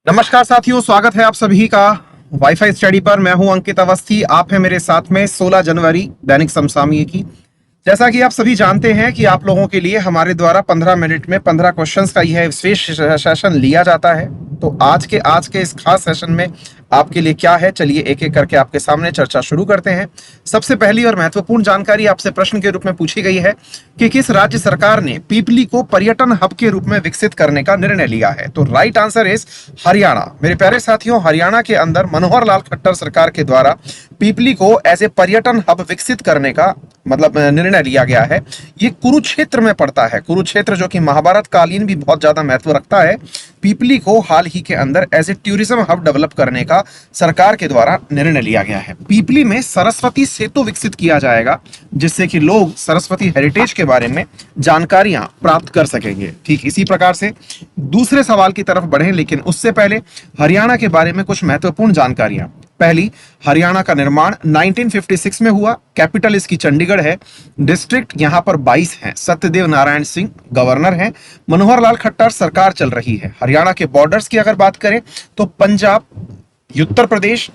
नमस्कार साथियों, स्वागत है आप सभी का वाईफाई स्टडी पर। मैं हूं अंकित अवस्थी, आप हैं मेरे साथ में 16 जनवरी दैनिक समसामयिक की। जैसा कि आप सभी जानते हैं कि आप लोगों के लिए हमारे द्वारा 15 मिनट में 15 क्वेश्चंस का यह विशेष सेशन लिया जाता है। तो आज के इस खास सेशन में आपके लिए क्या है, चलिए एक एक करके आपके सामने चर्चा शुरू करते हैं। सबसे पहली और महत्वपूर्ण जानकारी आपसे प्रश्न के रूप में पूछी गई है कि किस राज्य सरकार ने पीपली को पर्यटन हब के रूप में विकसित करने का निर्णय लिया है। तो राइट आंसर इज हरियाणा। मेरे प्यारे साथियों, हरियाणा के अंदर मनोहर लाल खट्टर सरकार के द्वारा पीपली को एज ए पर्यटन हब विकसित करने का निर्णय लिया गया है। ये कुरुक्षेत्र में पड़ता है। कुरुक्षेत्र जो कि महाभारत कालीन भी बहुत ज्यादा महत्व रखता है। पीपली को हाल ही के अंदर as a tourism hub develop करने का सरकार के द्वारा निर्णय लिया गया है। पीपली में सरस्वती सेतु विकसित किया जाएगा, जिससे कि लोग सरस्वती हेरिटेज के बारे में जानकारियां प्राप्त कर सकेंगे। ठीक इसी प्रकार से दूसरे सवाल की तरफ बढ़ें, लेकिन उससे पहले हरियाणा के बारे में कुछ महत्वपूर्ण जानकारियां। पहली, हरियाणा का निर्माण 1956 में हुआ। कैपिटल इसकी चंडीगढ़ है। डिस्ट्रिक्ट यहां पर 22 हैं। सत्यदेव नारायण सिंह गवर्नर हैं। मनोहर लाल खट्टर सरकार चल रही है। हरियाणा के बॉर्डर्स की अगर बात करें तो पंजाब, उत्तर प्रदेश,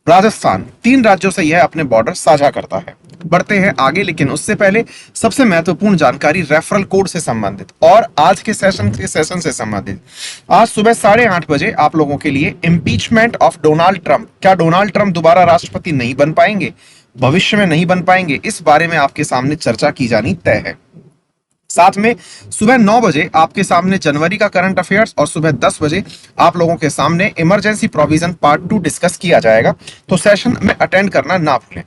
राजस्थान, 3 राज्यों से यह अपने बॉर्डर साझा करता है। बढ़ते हैं आगे, लेकिन उससे पहले सबसे महत्वपूर्ण जानकारी रेफरल कोड से संबंधित और आज के सेशन से संबंधित। आज सुबह 8:30 बजे आप लोगों के लिए इम्पीचमेंट ऑफ डोनाल्ड ट्रंप, क्या डोनाल्ड ट्रंप दोबारा राष्ट्रपति नहीं बन पाएंगे, भविष्य में नहीं बन पाएंगे, इस बारे में आपके सामने चर्चा की जानी तय है। साथ में सुबह 9 बजे आपके सामने जनवरी का करंट अफेयर्स और सुबह 10 बजे आप लोगों के सामने इमरजेंसी प्रोविजन पार्ट 2 डिस्कस किया जाएगा। तो सेशन में अटेंड करना ना भूलें।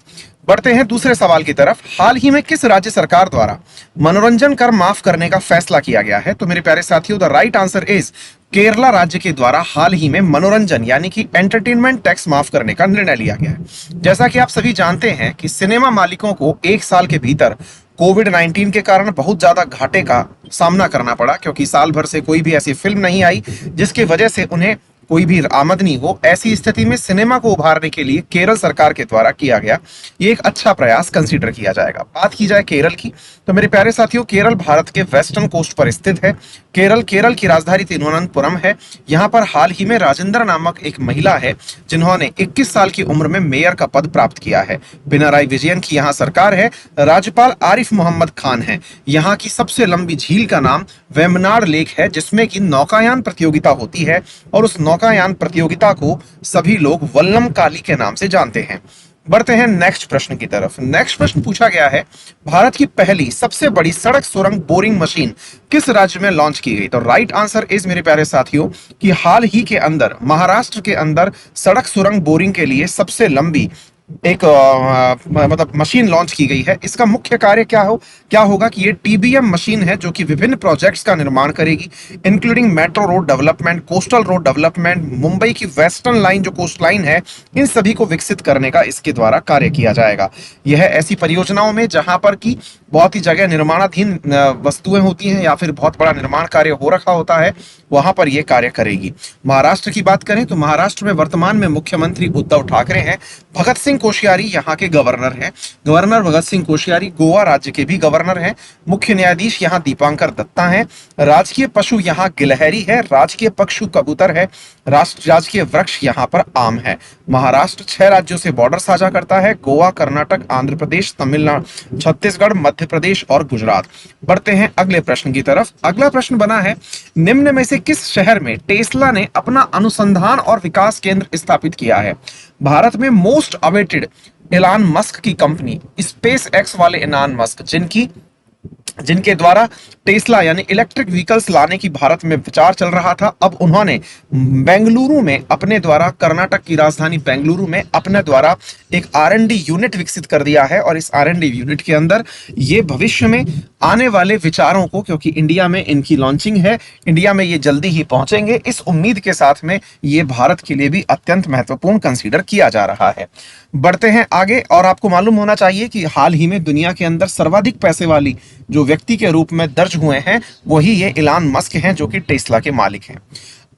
बढ़ते हैं दूसरे सवाल की तरफ। हाल ही में किस राज्य सरकार द्वारा मनोरंजन कर माफ करने का फैसला किया गया है? तो मेरे प्यारे साथियों, the right answer is Kerala राज्य के द्वारा हाल ही में मनोरंजन यानी कि एंटरटेनमेंट टैक्स माफ करने का निर्णय लिया गया है। जैसा कि आप सभी जानते हैं कि सिनेमा मालिकों को 1 साल के भीतर कोविड-19 के कारण बहुत ज्यादा घाटे का सामना करना पड़ा, क्योंकि साल भर से कोई भी ऐसी फिल्म नहीं आई जिसकी वजह से उन्हें कोई भी आमदनी हो। ऐसी स्थिति में सिनेमा को उभारने के लिए केरल सरकार के द्वारा किया गया ये एक अच्छा प्रयास कंसीडर किया जाएगा। बात की जाए केरल की, तो मेरे प्यारे साथियों, केरल भारत के वेस्टर्न कोस्ट पर स्थित है। केरल की राजधानी तिरुवनंतपुरम है। यहाँ पर हाल ही में राजेंद्र नामक एक महिला है जिन्होंने 21 साल की उम्र में मेयर का पद प्राप्त किया है। पिनाराई विजयन की यहाँ सरकार है। राज्यपाल आरिफ मोहम्मद खान है। यहाँ की सबसे लंबी झील का नाम वेम्बनाड लेक है, जिसमें की नौकायान प्रतियोगिता होती है और उस नौकायान प्रतियोगिता को सभी लोग वल्लम काली के नाम से जानते हैं। बढ़ते हैं नेक्स्ट प्रश्न की तरफ। नेक्स्ट प्रश्न पूछा गया है, भारत की पहली सबसे बड़ी सड़क सुरंग बोरिंग मशीन किस राज्य में लॉन्च की गई? तो राइट आंसर इज मेरे प्यारे साथियों कि हाल ही के अंदर महाराष्ट्र के अंदर सड़क सुरंग बोरिंग के लिए सबसे लंबी एक मशीन लॉन्च की गई है। इसका मुख्य कार्य क्या होगा कि ये टीबीएम मशीन है जो कि विभिन्न प्रोजेक्ट्स का निर्माण करेगी, including metro road development, coastal road development, Mumbai की वेस्टर्न लाइन जो कोस्ट लाइन है, इन सभी को विकसित करने का इसके द्वारा कार्य किया जाएगा। यह ऐसी परियोजनाओं में जहां पर की बहुत ही जगह निर्माणाधीन वस्तुएं होती हैं या फिर बहुत बड़ा निर्माण कार्य हो रखा होता है, वहां पर यह कार्य करेगी। महाराष्ट्र की बात करें तो महाराष्ट्र में वर्तमान में मुख्यमंत्री उद्धव ठाकरे हैं। भगत सिंह कोश्यारी यहाँ के गवर्नर हैं। गवर्नर भगत सिंह कोश्यारी गोवा राज्य के भी गवर्नर हैं। मुख्य न्यायाधीश यहाँ दीपांकर दत्ता हैं। राजकीय पशु यहाँ गिलहरी है। राजकीय पशु कबूतर है। राजकीय वृक्ष यहाँ पर आम है। महाराष्ट्र 6 राज्यों से बॉर्डर साझा करता है, गोवा, कर्नाटक, आंध्र प्रदेश, तमिलनाडु, छत्तीसगढ़, मध्य प्रदेश और गुजरात। बढ़ते हैं अगले प्रश्न की तरफ। अगला प्रश्न बना है, निम्न में से किस शहर में टेस्ला ने अपना अनुसंधान और विकास केंद्र स्थापित किया है? भारत में मोस्ट अवेटेड एलन मस्क की कंपनी स्पेस एक्स वाले एलन मस्क, जिनके द्वारा टेस्ला यानी इलेक्ट्रिक व्हीकल्स लाने की भारत में विचार चल रहा था, अब उन्होंने बेंगलुरु में अपने द्वारा, कर्नाटक की राजधानी बेंगलुरु में अपने द्वारा एक R&D यूनिट विकसित कर दिया है। और इस R&D यूनिट के अंदर ये भविष्य में आने वाले विचारों को, क्योंकि इंडिया में इनकी लॉन्चिंग है, इंडिया में ये जल्दी ही पहुंचेंगे, इस उम्मीद के साथ में ये भारत के लिए भी अत्यंत महत्वपूर्ण कंसीडर किया जा रहा है। बढ़ते हैं आगे, और आपको मालूम होना चाहिए कि हाल ही में दुनिया के अंदर सर्वाधिक पैसे वाली जो व्यक्ति के रूप में दर्ज हुए हैं वही ये एलन मस्क हैं, जो कि टेस्ला के मालिक हैं।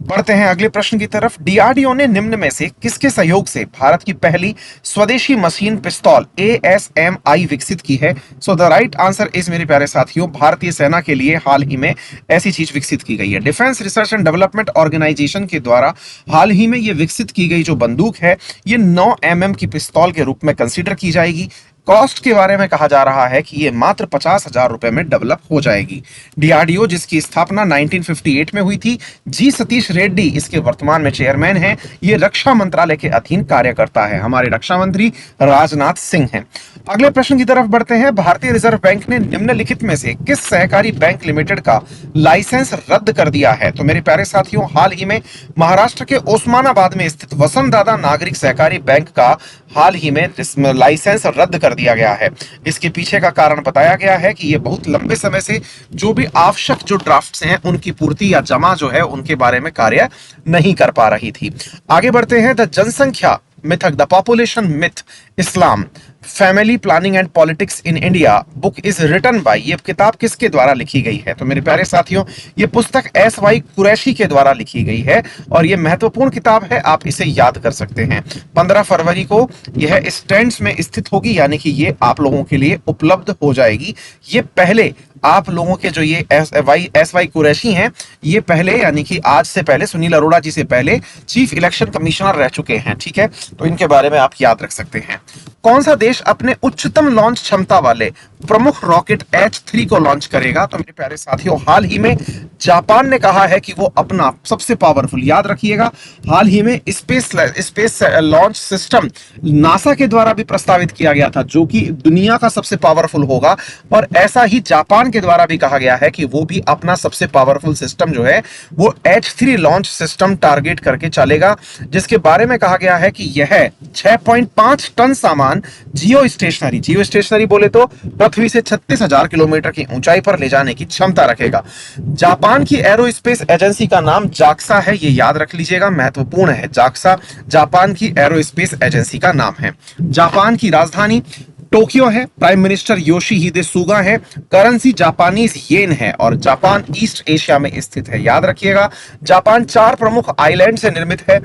बढ़ते हैं अगले प्रश्न की तरफ। डीआरडीओ ने निम्न में से किसके सहयोग से भारत की पहली स्वदेशी मशीन पिस्तौल एएसएमआई विकसित की है? So the right answer is मेरे प्यारे साथियों, भारतीय सेना के लिए हाल ही में ऐसी चीज विकसित की गई है। Defence research and development organisation के द्वारा हाल ही में यह विकसित की गई जो बंदूक है, ये 9 mm की पिस्तौल के रूप में कंसीडर की जाएगी। कॉस्ट के बारे में कहा जा रहा है कि ये मात्र 50,000 रुपए में डेवलप हो जाएगी। डीआरडीओ जिसकी स्थापना 1958 में हुई थी, जी सतीश रेड्डी इसके वर्तमान में चेयरमैन हैं। ये रक्षा मंत्रालय के अधीन कार्य करता है। हमारे रक्षा मंत्री राजनाथ सिंह हैं। अगले प्रश्न की तरफ बढ़ते हैं। भारतीय रिजर्व बैंक ने निम्नलिखित में से किस सहकारी बैंक लिमिटेड का लाइसेंस रद्द कर दिया है? तो मेरे प्यारे साथियों, हाल ही में महाराष्ट्र के ओस्मानाबाद में स्थित वसंतदादा नागरिक सहकारी बैंक का हाल ही में लाइसेंस रद्द कर दिया गया है। इसके पीछे का कारण बताया गया है कि ये बहुत लंबे समय से जो भी आवश्यक जो ड्राफ्ट्स हैं उनकी पूर्ति या जमा जो है उनके बारे में कार्य नहीं कर पा रही थी। आगे बढ़ते हैं। द जनसंख्या मिथक, the population myth, Islam, family planning and politics in India book is written by, ये किताब किसके द्वारा लिखी गई है? तो मेरे प्यारे साथियों, ये पुस्तक एस वाई कुरैशी के द्वारा लिखी गई है और ये महत्वपूर्ण किताब है, आप इसे याद कर सकते हैं। 15 फरवरी को यह स्टैंड्स में स्थित होगी, यानी कि ये आप लोगों के लिए उपलब्ध हो जाएगी। ये पहले आप लोगों के जो ये एस वाई कुरैशी हैं, ये पहले यानी कि आज से पहले, सुनील अरोड़ा जी से पहले चीफ इलेक्शन कमिश्नर रह चुके हैं। ठीक है, तो इनके बारे में आप याद रख सकते हैं। कौन सा देश अपने उच्चतम लॉन्च क्षमता वाले प्रमुख रॉकेट H3 को लॉन्च करेगा? तो मेरे प्यारे साथियों, हाल ही में जापान ने कहा है कि वो अपना सबसे पावरफुल, याद रखिएगा, हाल ही में स्पेस लॉन्च सिस्टम नासा के द्वारा भी प्रस्तावित किया गया था जो कि दुनिया का सबसे पावरफुल होगा, और ऐसा ही जापान के द्वारा भी कहा गया है कि वो भी अपना सबसे पावरफुल सिस्टम जो है वो H3 लॉन्च सिस्टम टारगेट करके चलेगा, जिसके बारे में कहा गया है कि यह 6.5 टन सामान जियो स्टेशनरी बोले तो पृथ्वी से 36,000 किलोमीटर की ऊंचाई पर ले जाने की क्षमता रखेगा। जापान की एरोस्पेस एजेंसी का नाम जाक्सा है, ये याद रख लीजिएगा, महत्वपूर्ण है। जाक्सा जापान की एरोस्पेस एजेंसी का नाम है। जापान की राजधानी टोक्यो है। प्राइम मिनिस्टर योशिहिदे सुगा है। करेंसी जापानीज येन है और जापान ईस्ट एशिया में स्थित है। याद रखिएगा, जापान 4 प्रमुख आइलैंड से निर्मित है,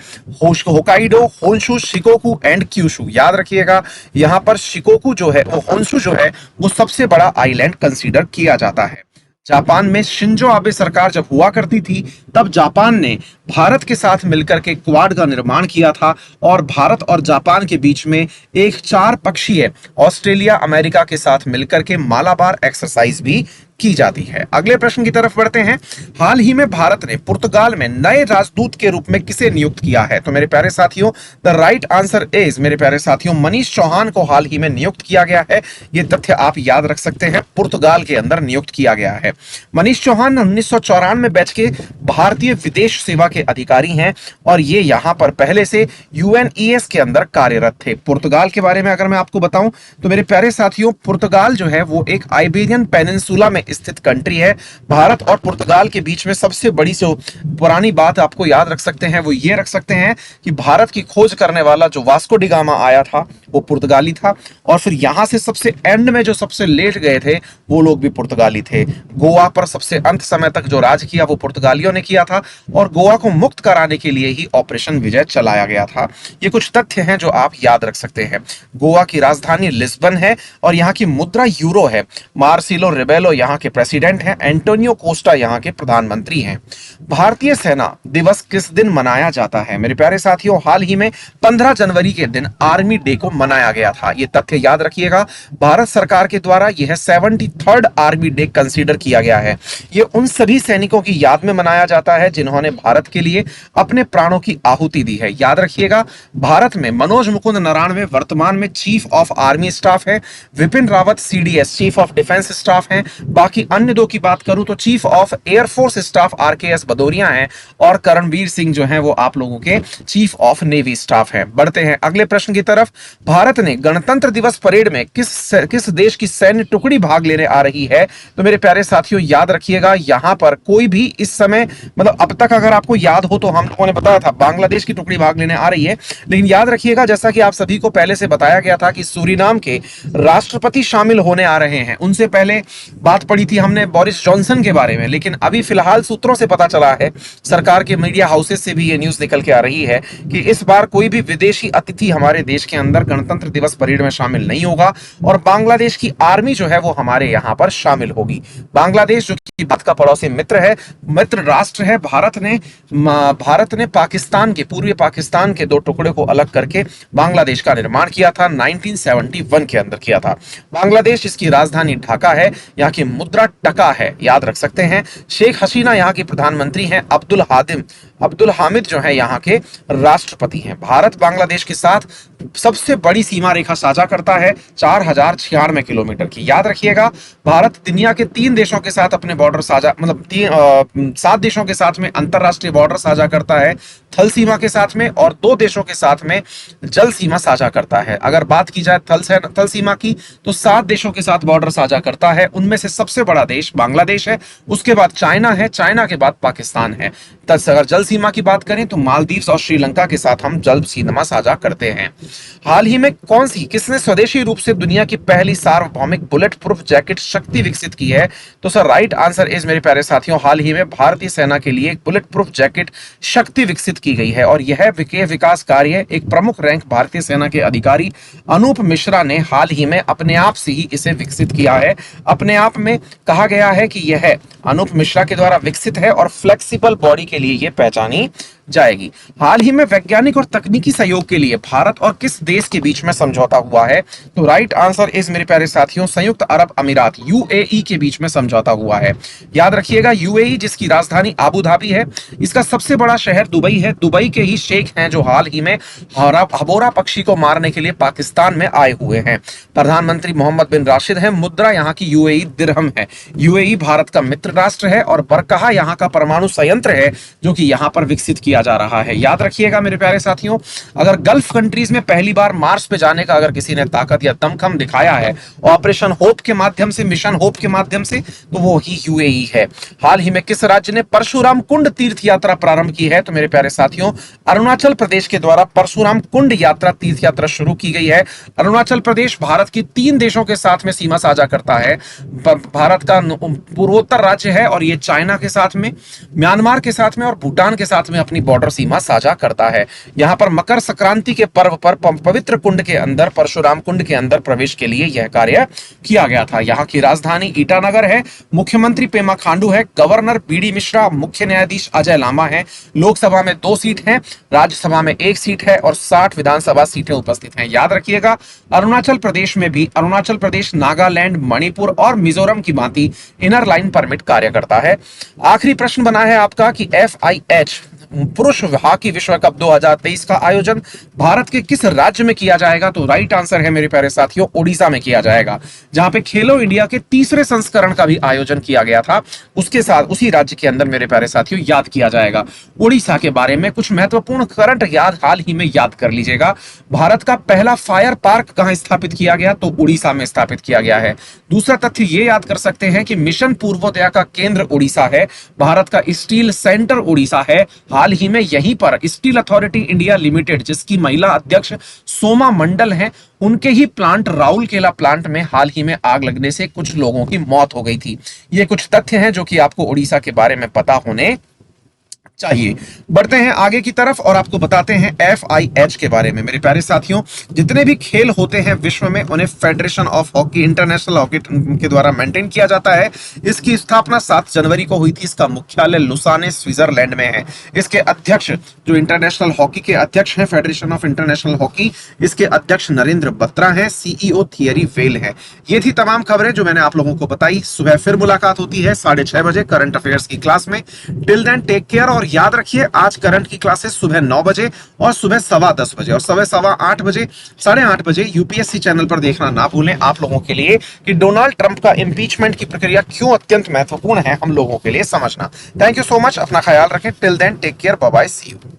Hokkaido, Honshu, Shikoku and Kyushu. याद रखिएगा, यहां पर शिकोकू जो है, वो होन्शु जो है, वो सबसे बड़ा आइलैंड कंसीडर किया जाता है। जापान में शिंजो आबे सरकार जब हुआ करती थी, तब जापान ने भारत के साथ मिलकर के क्वाड का निर्माण किया था और भारत और जापान के बीच में एक 4 पक्षीय ऑस्ट्रेलिया अमेरिका के साथ मिलकर के मालाबार एक्सरसाइज भी की जाती है। अगले प्रश्न की तरफ बढ़ते हैं। हाल ही में भारत ने पुर्तगाल में नए राजदूत के रूप में किसे नियुक्त किया है? तो मेरे प्यारे साथियों, द राइट आंसर इज, मेरे प्यारे साथियों, मनीष चौहान को हाल ही में नियुक्त किया गया है। यह तथ्य आप याद रख सकते हैं, पुर्तगाल के अंदर नियुक्त किया गया है। मनीष चौहान 1994 बैच के भारतीय विदेश सेवा के अधिकारी हैं और ये यहां पर पहले से यूएनईएस के अंदर कार्यरत थे। पुर्तगाल के बारे में अगर मैं आपको बताऊं तो मेरे प्यारे साथियों, पुर्तगाल जो है वो एक आइबेरियन पेनिनसुला में स्थित कंट्री है। भारत और पुर्तगाल के बीच में सबसे बड़ी से पुरानी बात आपको याद रख सकते हैं, वो ये रख सकते हैं कि भारत की खोज करने वाला जो वास्को डी गामा आया था वो पुर्तगाली था, और फिर यहां से सबसे एंड में जो सबसे लेट गए थे वो लोग भी पुर्तगाली थे। गोवा पर सबसे अंत समय तक जो राज किया वो पुर्तगालियों ने किया था और गोवा को मुक्त कराने के लिए ही ऑपरेशन विजय चलाया गया था। ये कुछ तथ्य हैं जो आप याद रख सकते हैं। गोवा की राजधानी लिस्बन है और यहाँ की मुद्रा यूरो है। मार्सिलो रिबेलो यहाँ के प्रेसिडेंट हैं। एंटोनियो कोस्टा यहाँ के प्रधानमंत्री हैं। भारतीय सेना दिवस किस दिन मनाया जाता है? मेरे प्यारे साथियों, हाल ही में 15 जनवरी के दिन आर्मी डे को मनाया गया था। ये तथ्य याद रखिएगा, भारत सरकार के द्वारा यह 73rd आर्मी डे कंसीडर किया गया है। ये उन सभी सैनिकों की याद में मनाया जाता है जिन्होंने भारत के लिए अपने प्राणों की आहुति दी है। याद रखिएगा, भारत में मनोज मुकुंद नराणवे वर्तमान में चीफ ऑफ आर्मी स्टाफ है। Vipin Rawat CDS chief of defence staff हैं। बाकी अन्य दो की बात करूं तो chief of air force staff RKS Bhadauria हैं और करणवीर सिंह जो हैं वो आप लोगों के चीफ ऑफ नेवी स्टाफ हैं। बढ़ते हैं अगले प्रश्न की तरफ। भारत ने गणतंत्र दिवस परेड में किस देश की सैन्य टुकड़ी भाग लेने आ रही है? तो मेरे प्यारे साथियों याद रखिएगा, यहां पर कोई भी इस समय, मतलब अब तक अगर आपको याद हो तो हम लोगों ने बताया था बांग्लादेश की टुकड़ी भाग लेने आ रही है, लेकिन याद रखिएगा जैसा कि आप सभी को पहले से बताया गया था कि सूरीनाम के राष्ट्रपति शामिल होने आ रहे हैं। उनसे पहले बात पड़ी थी हमने बोरिस जॉनसन के बारे में, लेकिन अभी फिलहाल सूत्रों से पता चला है, सरकार के मीडिया हाउसेस से भी ये न्यूज निकल के आ रही है कि इस बार कोई भी विदेशी अतिथि हमारे देश के अंदर गणतंत्र दिवस परेड में शामिल नहीं होगा और बांग्लादेश की आर्मी जो है वो हमारे यहां पर शामिल होगी। बांग्लादेश जो कि भारत का पड़ोसी मित्र है, मित्र राष्ट्र है। भारत ने पाकिस्तान के, पूर्वी पाकिस्तान के 2 टुकड़े को अलग करके बांग्लादेश का निर्माण किया था, 1971 के अंदर किया था। बांग्लादेश, इसकी राजधानी ढाका है, यहाँ की मुद्रा टका है, याद रख सकते हैं। शेख हसीना यहाँ की प्रधानमंत्री हैं, अब्दुल हामिद जो है यहाँ के राष्ट्रपति हैं। भारत बांग्लादेश के साथ सबसे बड़ी सीमा रेखा साझा करता है 4096 किलोमीटर की। याद रखिएगा, भारत दुनिया के 3 देशों के साथ अपने बॉर्डर साझा, मतलब 7 देशों के साथ में अंतरराष्ट्रीय बॉर्डर साझा करता है थल सीमा के साथ में, और 2 देशों के साथ में जल सीमा साझा करता है। अगर बात की जाए थल सीमा की तो 7 देशों के साथ बॉर्डर साझा करता है। उनमें से सबसे बड़ा देश बांग्लादेश है, उसके बाद चाइना है, चाइना के बाद पाकिस्तान है। अगर जल सीमा की बात करें तो मालदीव और श्रीलंका के साथ हम जल सीमा साझा करते हैं। हाल ही में किसने स्वदेशी रूप से दुनिया की पहली सार्वभौमिक बुलेट प्रूफ जैकेट शक्ति विकसित की है? तो सर राइट आंसर इज मेरे प्यारे साथियों, हाल ही में भारतीय सेना के लिए एक बुलेट प्रूफ जैकेट शक्ति विकसित की गई है और यह विकास कार्य एक प्रमुख रैंक भारतीय सेना के अधिकारी अनूप मिश्रा ने हाल ही में अपने आप से ही इसे विकसित किया है। अपने आप में कहा गया है कि यह अनूप मिश्रा के द्वारा विकसित है और फ्लेक्सिबल बॉडी के लिए यह पहचानी जाएगी। हाल ही में वैज्ञानिक और तकनीकी सहयोग के लिए भारत और किस देश के बीच में समझौता हुआ है? तो राइट आंसर इज मेरे प्यारे साथियों, संयुक्त अरब अमीरात यूएई के बीच में समझौता हुआ है। याद रखिएगा, यूएई जिसकी राजधानी आबू धाबी है, इसका सबसे बड़ा शहर दुबई है। दुबई के ही शेख हैं जो हाल ही में हबोरा पक्षी को मारने के लिए पाकिस्तान में आए हुए हैं। प्रधानमंत्री मोहम्मद बिन राशिद हैं। मुद्रा यहाँ की यूएई दिरहम है। यूएई भारत का मित्र राष्ट्र है और बरकाहा यहाँ का परमाणु संयंत्र है जो कि यहाँ पर विकसित किया जा रहा है। याद रखिएगा मेरे प्यारे साथियों, अगर गल्फ कंट्रीज में पहली बार मार्स पे जाने का अगर किसी ने ताकत या दमखम दिखाया है ऑपरेशन होप के माध्यम से, मिशन होप के माध्यम से, तो वो ही यूएई है। हाल ही में किस राज्य ने परशुराम कुंड तीर्थ यात्रा प्रारंभ की है? तो मेरे प्यारे साथियों, अरुणाचल प्रदेश के द्वारा परशुराम कुंड यात्रा तीर्थ यात्रा शुरू की गई है। अरुणाचल प्रदेश भारत की 3 देशों के साथ में सीमा साझा करता है। भारत का पूर्वोत्तर राज्य है और ये चाइना के साथ में, म्यांमार के साथ में और भूटान के साथ में अपनी बॉर्डर सीमा साझा करता है। यहां पर मकर संक्रांति के पर्व पर पवित्र कुंड के अंदर, परशुराम कुंड के अंदर प्रवेश के लिए यह कार्य किया गया था। यहां की राजधानी ईटानगर है। मुख्यमंत्री पेमा खांडू है। गवर्नर बीडी मिश्रा, मुख्य न्यायाधीश अजय लामा है। लोकसभा में 2 सीट हैं, राज्यसभा में 1 सीट है और 60 विधानसभा सीटें उपस्थित हैं। याद रखिएगा, अरुणाचल प्रदेश में भी अरुणाचल प्रदेश, नागालैंड, मणिपुर और मिजोरम की भांति इनर लाइन परमिट कार्य करता है। आखिरी प्रश्न बना है आपका कि FIH पुरुष हॉकी विश्व कप 2023 का आयोजन भारत के किस राज्य में किया जाएगा? तो राइट आंसर है मेरे प्यारे साथियों, ओडिशा में किया जाएगा, जहां पे खेलो इंडिया के 3रे संस्करण का भी आयोजन किया गया था। उसके साथ उसी राज्य के अंदर मेरे प्यारे साथियों याद किया जाएगा। ओडिशा के बारे में कुछ महत्वपूर्ण करंट हाल ही में याद कर लीजिएगा। भारत का पहला फायर पार्क कहां स्थापित किया गया? तो उड़ीसा में स्थापित किया गया है। दूसरा तथ्य ये याद कर सकते हैं कि मिशन पूर्वोदय का केंद्र उड़ीसा है। भारत का स्टील सेंटर उड़ीसा है। हाल ही में यहीं पर स्टील अथॉरिटी इंडिया लिमिटेड, जिसकी महिला अध्यक्ष सोमा मंडल हैं, उनके ही प्लांट राउरकेला प्लांट में हाल ही में आग लगने से कुछ लोगों की मौत हो गई थी। ये कुछ तथ्य हैं जो कि आपको उड़ीसा के बारे में पता होने चाहिए। बढ़ते हैं आगे की तरफ और आपको बताते हैं FIH के बारे में। मेरे प्यारे साथियों, जितने भी खेल होते हैं विश्व में उन्हें federation of hockey, international hockey के द्वारा मेंटेन किया जाता है। इसकी स्थापना 7 जनवरी को हुई थी। इसका मुख्यालय लुसाने, स्विट्जरलैंड में है। इसके अध्यक्ष, जो इंटरनेशनल हॉकी के अध्यक्ष हैं, फेडरेशन ऑफ इंटरनेशनल हॉकी, इसके अध्यक्ष नरेंद्र बत्रा हैं। CEO थियरी वेल है। ये थी तमाम खबरें जो मैंने आप लोगों को बताई। सुबह फिर मुलाकात होती है 6:30 बजे करंट अफेयर्स की क्लास में। टिल देन टेक केयर और याद रखिए, आज करंट की क्लासेस सुबह 9 बजे और सुबह 10:15 बजे और सुबह 8:15 बजे, 8:30 बजे यूपीएससी चैनल पर देखना ना भूलें, आप लोगों के लिए कि डोनाल्ड ट्रंप का इंपीचमेंट की प्रक्रिया क्यों अत्यंत महत्वपूर्ण है हम लोगों के लिए समझना। Thank you so much. अपना ख्याल रखें। Till then take care. Bye bye. See you.